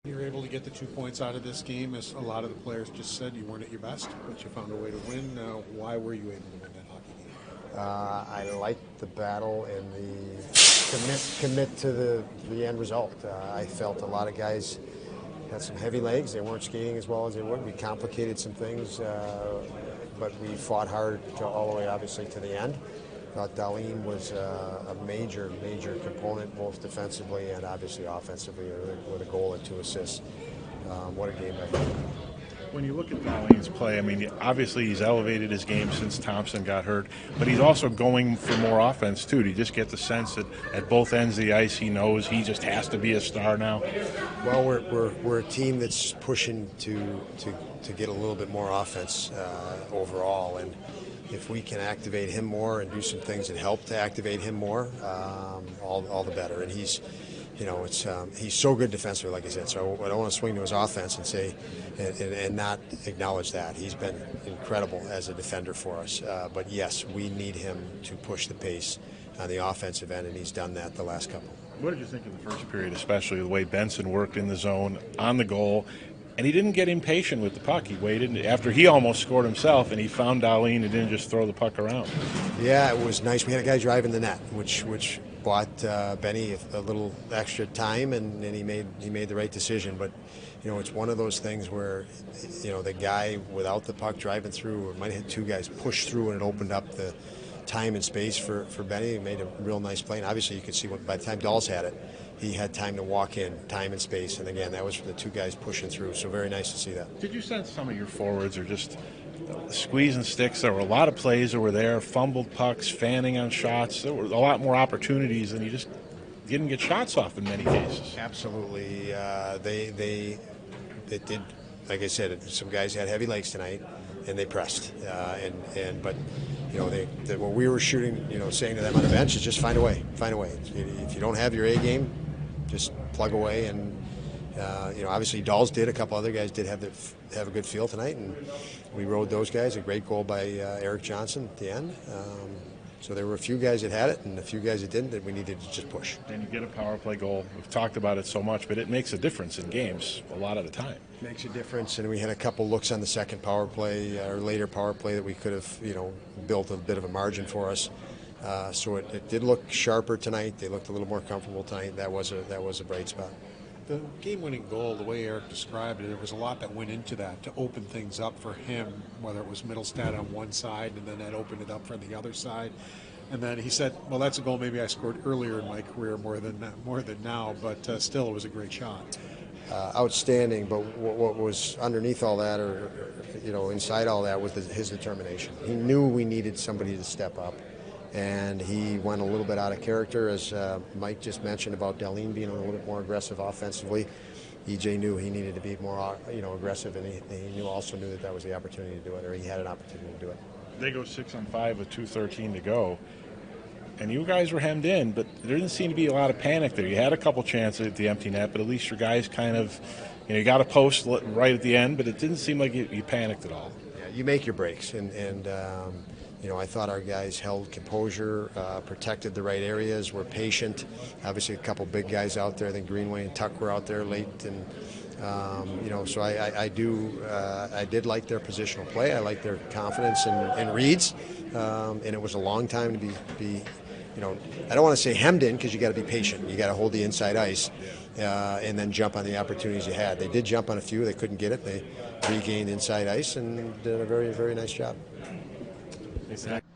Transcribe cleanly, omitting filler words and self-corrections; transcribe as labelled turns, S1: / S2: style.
S1: You're able to get the 2 points out of this game, as a lot of the players just said. You weren't at your best, but you found a way to win. Why were you able to win that hockey game?
S2: I liked the battle and the commit to the end result. I felt a lot of guys had some heavy legs. They weren't skating as well as they would. We complicated some things, but we fought hard all the way, obviously, to the end. Thought Darlene was a major component, both defensively and obviously offensively, with a goal and 2 assists. What a game that was.
S3: When you look at Darlene's play, I mean, obviously he's elevated his game since Thompson got hurt, but he's also going for more offense too. Do you just get the sense that at both ends of the ice he knows he just has to be a star now?
S2: Well, we're a team that's pushing to get a little bit more offense overall, and if we can activate him more and do some things that help to activate him more, all the better. And he's so good defensively, like I said. So I don't want to swing to his offense and say and not acknowledge that he's been incredible as a defender for us. But yes, we need him to push the pace on the offensive end, and he's done that the last couple.
S3: What did you think of the first period, especially the way Benson worked in the zone on the goal? And he didn't get impatient with the puck. He waited after he almost scored himself, and he found Darlene and didn't just throw the puck around.
S2: Yeah, it was nice. We had a guy driving the net, which bought Benny a little extra time, and he made the right decision. But it's one of those things where the guy without the puck driving through, or might have had 2 guys push through, and it opened up the time and space for Benny. He made a real nice play, and obviously you could see by the time Dawes had it, he had time to walk in, time and space, and again, that was from the 2 guys pushing through, so very nice to see that.
S3: Did you sense some of your forwards are just squeezing sticks? There were a lot of plays that were there, fumbled pucks, fanning on shots. There were a lot more opportunities, and you just didn't get shots off in many cases.
S2: Absolutely. They did, like I said, some guys had heavy legs tonight, and they pressed. But what we were shooting, saying to them on the bench is just find a way. If you don't have your A game, just plug away. And obviously Dawes did. A couple other guys did have a good feel tonight, and we rode those guys. A great goal by Eric Johnson at the end. So there were a few guys that had it and a few guys that didn't, that we needed to just push.
S3: And you get a power play goal. We've talked about it so much, but it makes a difference in games a lot of the time.
S2: Makes a difference, and we had a couple looks on the second power play or later power play that we could have, built a bit of a margin for us. So it did look sharper tonight. They looked a little more comfortable tonight. That was a bright spot.
S1: The game-winning goal, the way Eric described it, there was a lot that went into that to open things up for him, whether it was Middlestad on one side and then that opened it up for the other side. And then he said, well, that's a goal maybe I scored earlier in my career more than now, but still it was a great shot.
S2: Outstanding, but what was underneath all that, or inside all that, was his determination. He knew we needed somebody to step up, and he went a little bit out of character, as Mike just mentioned about Darlene being a little bit more aggressive offensively. EJ knew he needed to be more aggressive, and he also knew that was the opportunity to do it, or he had an opportunity to do it.
S3: They go 6-on-5 with 2:13 to go. And you guys were hemmed in, but there didn't seem to be a lot of panic there. You had a couple chances at the empty net, but at least your guys kind of, you got a post right at the end, but it didn't seem like you panicked at all.
S2: Yeah, you make your breaks, and I thought our guys held composure, protected the right areas, were patient. Obviously, a couple big guys out there. I think Greenway and Tuck were out there late, and so I did like their positional play. I like their confidence in reads, and it was a long time to be. I don't want to say hemmed in, because you got to be patient. You got to hold the inside ice, and then jump on the opportunities you had. They did jump on a few. They couldn't get it. They regained inside ice and did a very, very nice job.
S3: Exactly.